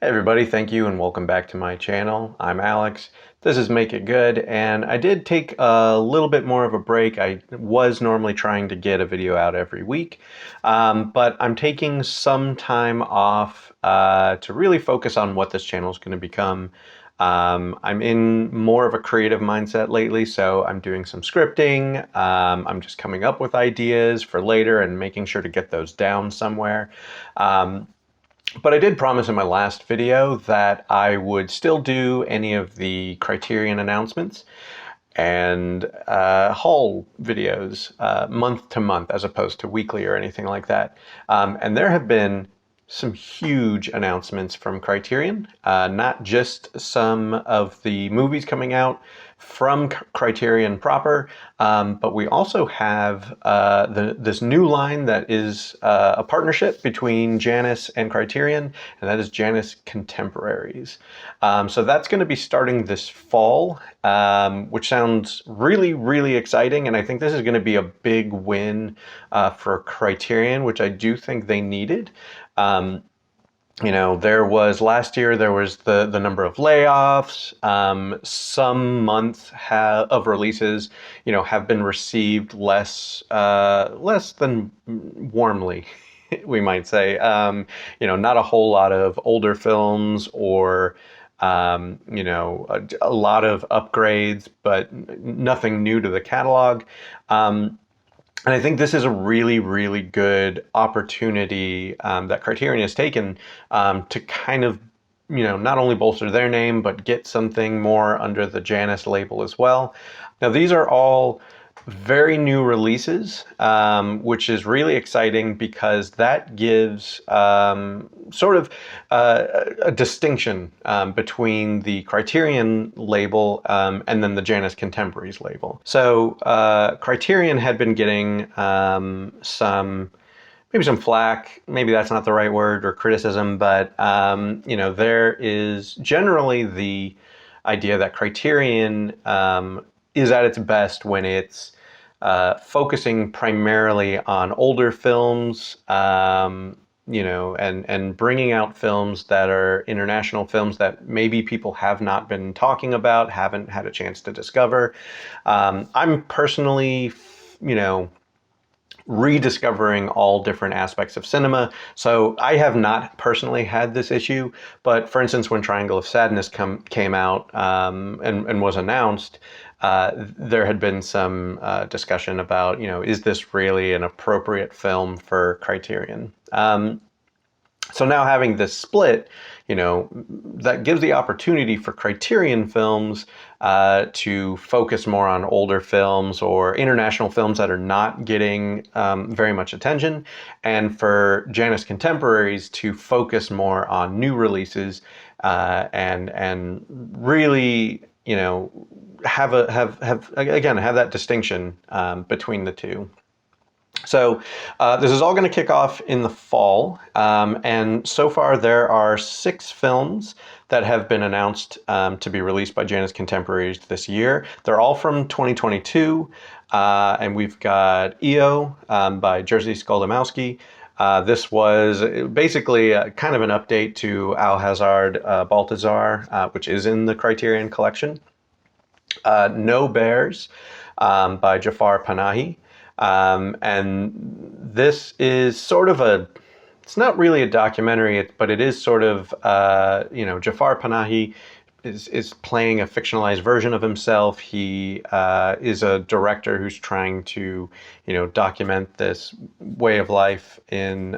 Hey everybody, thank you and welcome back to my channel. I'm Alex. This is Make It Good, and I did take a little bit more of a break. I was normally trying to get a video out every week, but I'm taking some time off to really focus on what this channel is going to become. I'm in more of a creative mindset lately, so I'm doing some scripting. I'm just coming up with ideas for later and making sure to get those down somewhere. But I did promise in my last video that I would still do any of the Criterion announcements and haul videos month to month as opposed to weekly or anything like that. And there have been some huge announcements from Criterion, not just some of the movies coming out from Criterion proper, but we also have this new line that is a partnership between Janus and Criterion, and that is Janus Contemporaries. So that's going to be starting this fall, which sounds really, really exciting, and I think this is going to be a big win for Criterion, which I do think they needed. There was last year, there was the number of layoffs. Some months of releases, have been received less than warmly, we might say. Not a whole lot of older films or a lot of upgrades, but nothing new to the catalog. And I think this is a really, really good opportunity that Criterion has taken to kind of, not only bolster their name, but get something more under the Janus label as well. Now, these are all very new releases, which is really exciting because that gives sort of a distinction between the Criterion label and then the Janus Contemporaries label. So Criterion had been getting maybe some flack, maybe that's not the right word, or criticism, but there is generally the idea that Criterion is at its best when it's focusing primarily on older films, and bringing out films that are international films that maybe people have not been talking about, haven't had a chance to discover. I'm personally, rediscovering all different aspects of cinema. So I have not personally had this issue, but for instance, when Triangle of Sadness came out and was announced, there had been some discussion about, is this really an appropriate film for Criterion? So now having this split, that gives the opportunity for Criterion films to focus more on older films or international films that are not getting very much attention, and for Janus Contemporaries to focus more on new releases and really, have that distinction between the two. So this is all going to kick off in the fall, and so far there are 6 films that have been announced to be released by Janus Contemporaries this year. They're all from 2022, and we've got EO by Jerzy Skolimowski. This was basically kind of an update to Alhazard Baltazar, which is in the Criterion collection. No Bears by Jafar Panahi. And this is sort of it's not really a documentary, but it is sort of, Jafar Panahi is playing a fictionalized version of himself. He is a director who's trying to, document this way of life in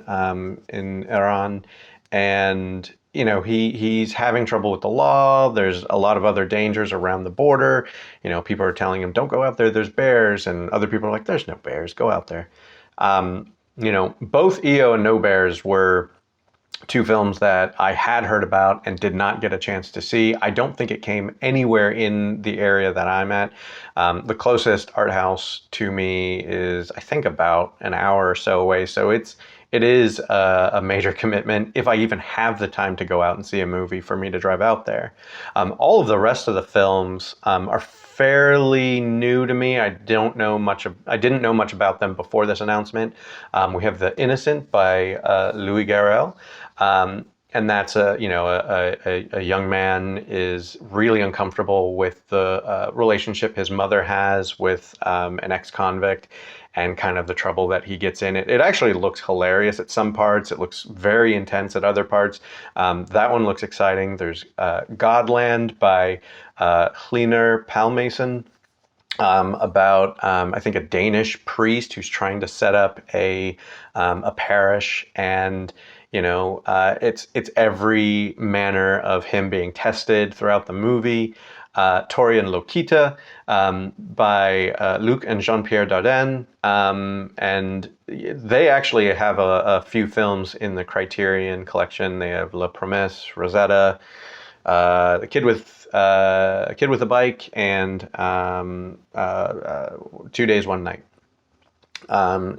Iran. And he's having trouble with the law. There's a lot of other dangers around the border. People are telling him, don't go out there, there's bears. And other people are like, there's no bears, go out there. Both EO and No Bears were 2 films that I had heard about and did not get a chance to see. I don't think it came anywhere in the area that I'm at. The closest art house to me is, I think, about an hour or so away. So it is a major commitment, if I even have the time to go out and see a movie, for me to drive out there. All of the rest of the films are fairly new to me. I didn't know much about them before this announcement. We have The Innocent by Louis Garrel. and that's a young man is really uncomfortable with the relationship his mother has with an ex-convict, and kind of the trouble that he gets in. It actually looks hilarious at some parts. It looks very intense at other parts. That one looks exciting. There's Godland by Hlynur Pálmason, about I think a Danish priest who's trying to set up a parish, and it's every manner of him being tested throughout the movie. Tori and Lokita, by Luc and Jean-Pierre Dardenne, and they actually have a few films in the Criterion collection. They have La Promesse, Rosetta, the kid with a bike, and 2 Days, One Night.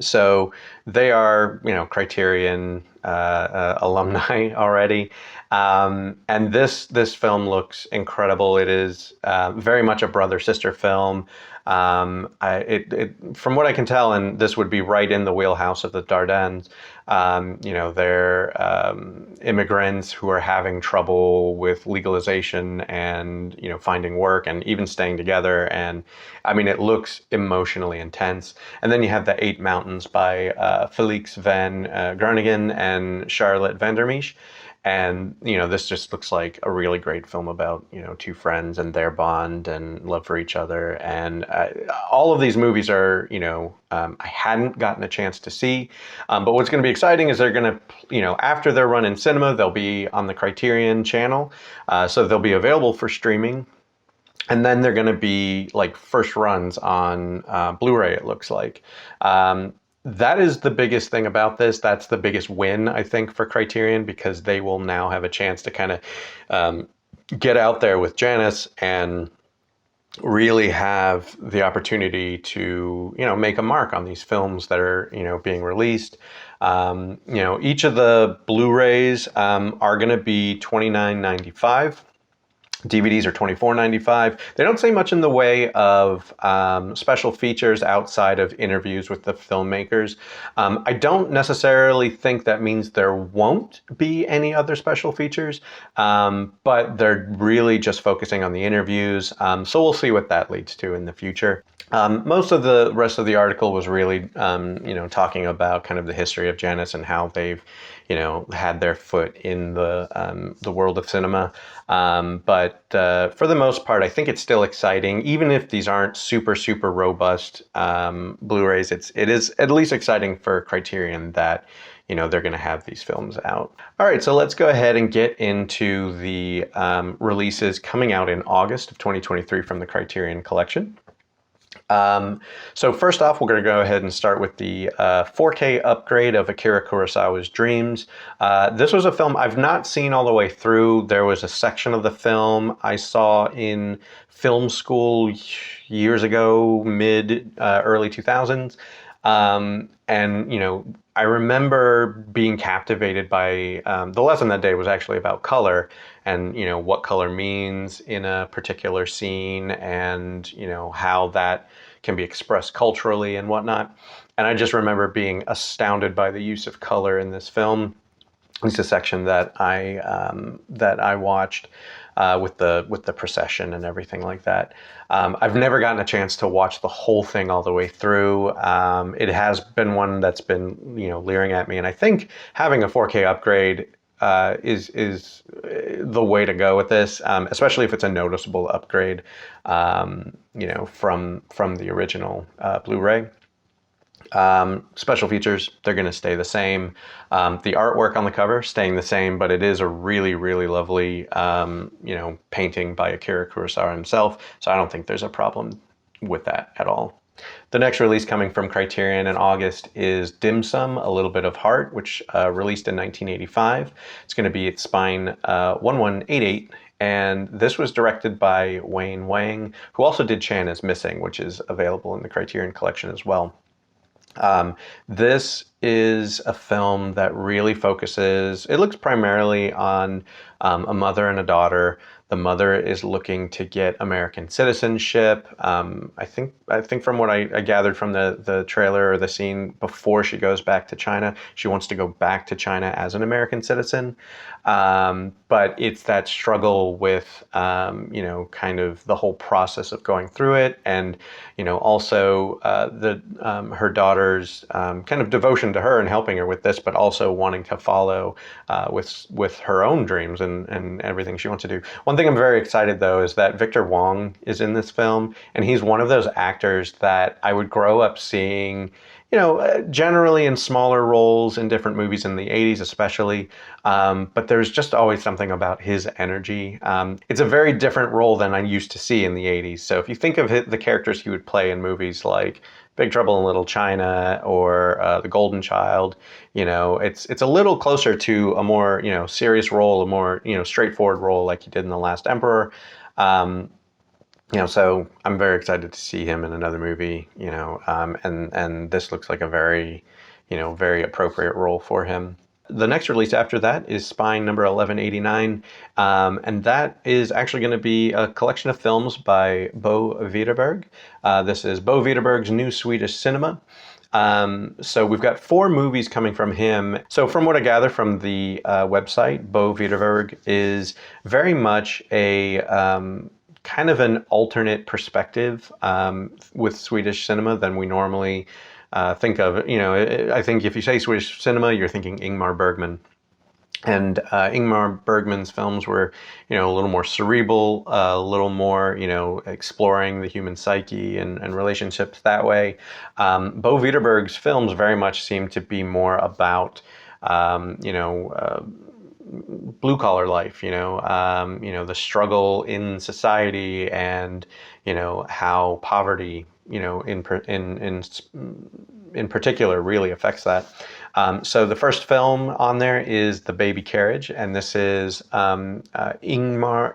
So they are, Criterion alumni already, and this film looks incredible. It is very much a brother-sister film. From what I can tell, and this would be right in the wheelhouse of the Dardennes. They're immigrants who are having trouble with legalization and finding work and even staying together. And I mean, it looks emotionally intense. And then you have The Eight Mountains by Felix van Groningen and Charlotte Vandermeesch. And this just looks like a really great film about two friends and their bond and love for each other. And all of these movies are I hadn't gotten a chance to see, but what's going to be exciting is they're going to after their run in cinema, they'll be on the Criterion channel, so they'll be available for streaming. And then they're going to be like first runs on Blu-ray, it looks like. That is the biggest thing about this. That's the biggest win, I think, for Criterion, because they will now have a chance to kind of get out there with Janus and really have the opportunity to, make a mark on these films that are, being released. Each of the Blu-rays are going to be $29.95. DVDs are $24.95. They don't say much in the way of special features outside of interviews with the filmmakers. I don't necessarily think that means there won't be any other special features, but they're really just focusing on the interviews. So we'll see what that leads to in the future. Most of the rest of the article was really, talking about kind of the history of Janus and how they've, had their foot in the world of cinema. But for the most part, I think it's still exciting. Even if these aren't super, super robust Blu-rays, it is at least exciting for Criterion that, they're going to have these films out. All right, so let's go ahead and get into the releases coming out in August of 2023 from the Criterion Collection. So first off, we're going to go ahead and start with the 4K upgrade of Akira Kurosawa's Dreams. This was a film I've not seen all the way through. There was a section of the film I saw in film school years ago, early 2000s. And, I remember being captivated by the lesson that day was actually about color and, what color means in a particular scene and, how that can be expressed culturally and whatnot. And I just remember being astounded by the use of color in this film. It's a section that I watched with the procession and everything like that. I've never gotten a chance to watch the whole thing all the way through. It has been one that's been leering at me, and I think having a 4K upgrade is the way to go with this, especially if it's a noticeable upgrade, from the original Blu-ray. Special features, they're going to stay the same. The artwork on the cover staying the same, but it is a really, really lovely, painting by Akira Kurosawa himself. So I don't think there's a problem with that at all. The next release coming from Criterion in August is Dim Sum, A Little Bit of Heart, which released in 1985. It's going to be at Spine 1188. And this was directed by Wayne Wang, who also did Chan is Missing, which is available in the Criterion Collection as well. This is a film that really focuses, it looks primarily on a mother and a daughter. The mother is looking to get American citizenship. I think from what I gathered from the trailer or the scene before she goes back to China, she wants to go back to China as an American citizen. But it's that struggle with, kind of the whole process of going through it, and also the her daughter's kind of devotion to her and helping her with this, but also wanting to follow with her own dreams and everything she wants to do. One thing I'm very excited though is that Victor Wong is in this film, and he's one of those actors that I would grow up seeing, generally in smaller roles in different movies in the 80s, especially. But there's just always something about his energy. It's a very different role than I used to see in the 80s. So if you think of the characters he would play in movies like Big Trouble in Little China or The Golden Child, it's a little closer to a more, serious role, a more, straightforward role like he did in The Last Emperor. So I'm very excited to see him in another movie, and this looks like a very, very appropriate role for him. The next release after that is Spine number 1189, and that is actually going to be a collection of films by Bo Widerberg. This is Bo Widerberg's new Swedish cinema. So we've got 4 movies coming from him. So from what I gather from the website, Bo Widerberg is very much a kind of an alternate perspective with Swedish cinema than we normally think of. I think if you say Swedish cinema, you're thinking Ingmar Bergman. And Ingmar Bergman's films were, a little more cerebral, a little more, exploring the human psyche and relationships that way. Bo Widerberg's films very much seem to be more about, blue collar life, the struggle in society, and how poverty, in particular, really affects that. So the first film on there is The Baby Carriage, and this is Inger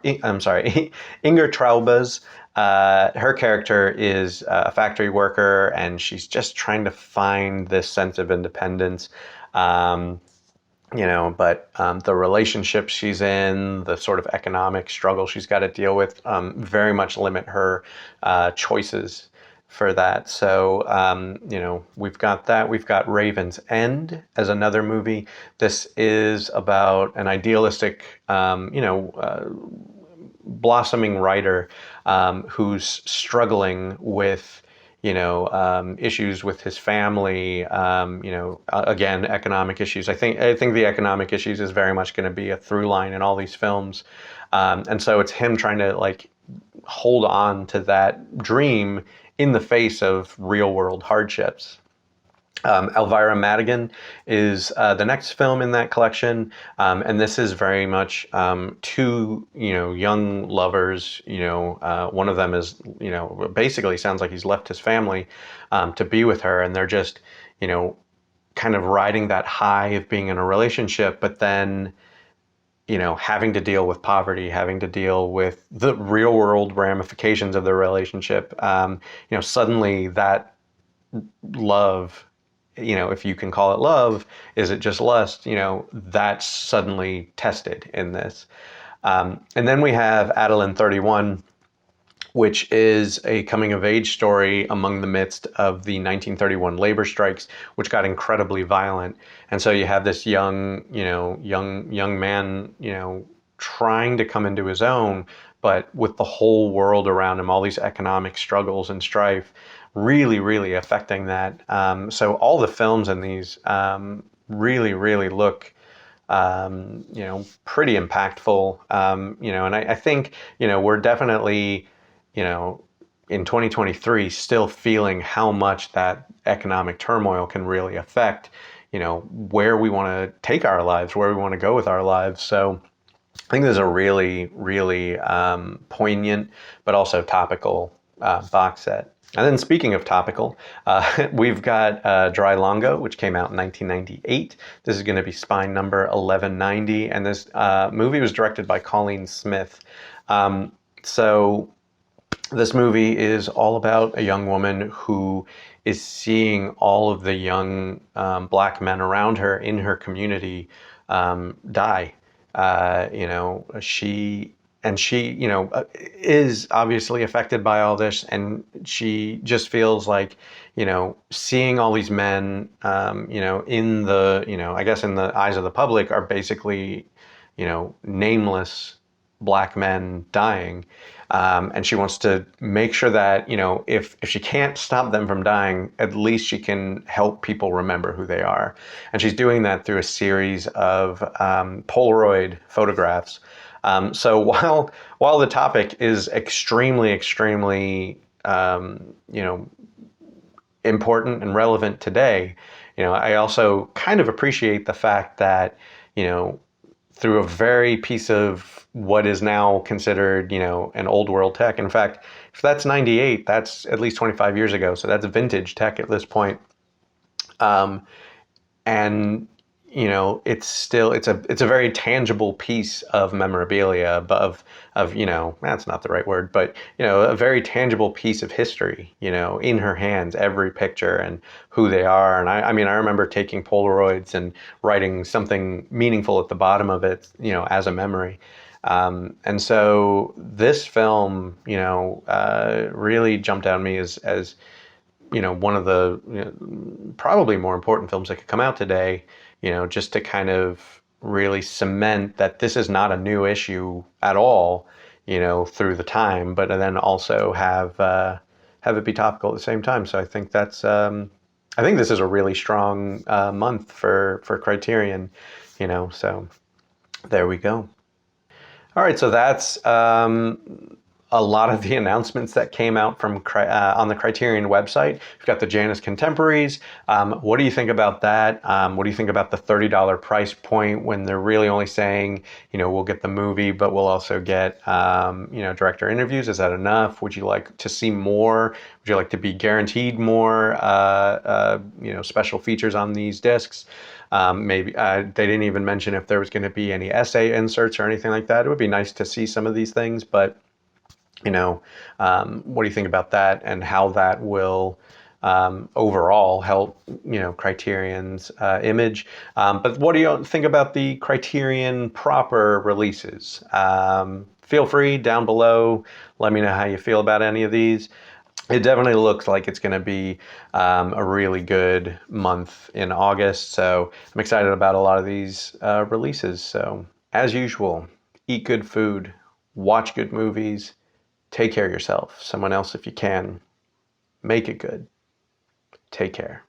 Traube's. Her character is a factory worker, and she's just trying to find this sense of independence. But the relationships she's in, the sort of economic struggle she's got to deal with, very much limit her choices for that. So, we've got that. We've got Raven's End as another movie. This is about an idealistic, blossoming writer who's struggling with issues with his family, again, economic issues. I think the economic issues is very much going to be a through line in all these films. And so it's him trying to hold on to that dream in the face of real world hardships. Elvira Madigan is the next film in that collection, and this is very much 2 young lovers. One of them is basically sounds like he's left his family to be with her, and they're just kind of riding that high of being in a relationship, but then having to deal with poverty, having to deal with the real world ramifications of their relationship. Suddenly that love, if you can call it love, is it just lust? That's suddenly tested in this. And then we have Adeline 31, which is a coming of age story among the midst of the 1931 labor strikes, which got incredibly violent. And so you have this young man, trying to come into his own, but with the whole world around him, all these economic struggles and strife, really, really affecting that. So all the films in these really, really look, pretty impactful. And I think, we're definitely, in 2023, still feeling how much that economic turmoil can really affect, where we want to take our lives, where we want to go with our lives. So I think there's a really, really poignant, but also topical box set. And then speaking of topical, we've got Dry Longo, which came out in 1998. This is going to be Spine number 1190. And this movie was directed by Colleen Smith. So This movie is all about a young woman who is seeing all of the young black men around her in her community die. She is obviously affected by all this, and she just feels like, seeing all these men, in the, I guess in the eyes of the public, are basically, nameless black men dying. And she wants to make sure that, if she can't stop them from dying, at least she can help people remember who they are. And she's doing that through a series of Polaroid photographs. So while the topic is extremely, extremely, important and relevant today, I also kind of appreciate the fact that, through a very piece of what is now considered, an old world tech. In fact, if that's 98, that's at least 25 years ago. So that's vintage tech at this point. Um, and it's a very tangible piece of memorabilia, of that's not the right word, but a very tangible piece of history, in her hands, every picture and who they are. And I mean, I remember taking Polaroids and writing something meaningful at the bottom of it, as a memory. And so this film, really jumped out at me as one of the probably more important films that could come out today, just to kind of really cement that this is not a new issue at all, through the time, but then also have it be topical at the same time. So I think this is a really strong month for Criterion, so there we go. All right, so that's a lot of the announcements that came out from on the Criterion website. We've got the Janus Contemporaries. What do you think about that? What do you think about the $30 price point when they're really only saying, we'll get the movie, but we'll also get, director interviews? Is that enough? Would you like to see more? Would you like to be guaranteed more, special features on these discs? Maybe they didn't even mention if there was going to be any essay inserts or anything like that. It would be nice to see some of these things, but what do you think about that, and how that will overall help, Criterion's image? But what do you think about the Criterion proper releases? Feel free down below. Let me know how you feel about any of these. It definitely looks like it's going to be a really good month in August. So I'm excited about a lot of these releases. So as usual, eat good food, watch good movies, take care of yourself, someone else if you can. Make it good. Take care.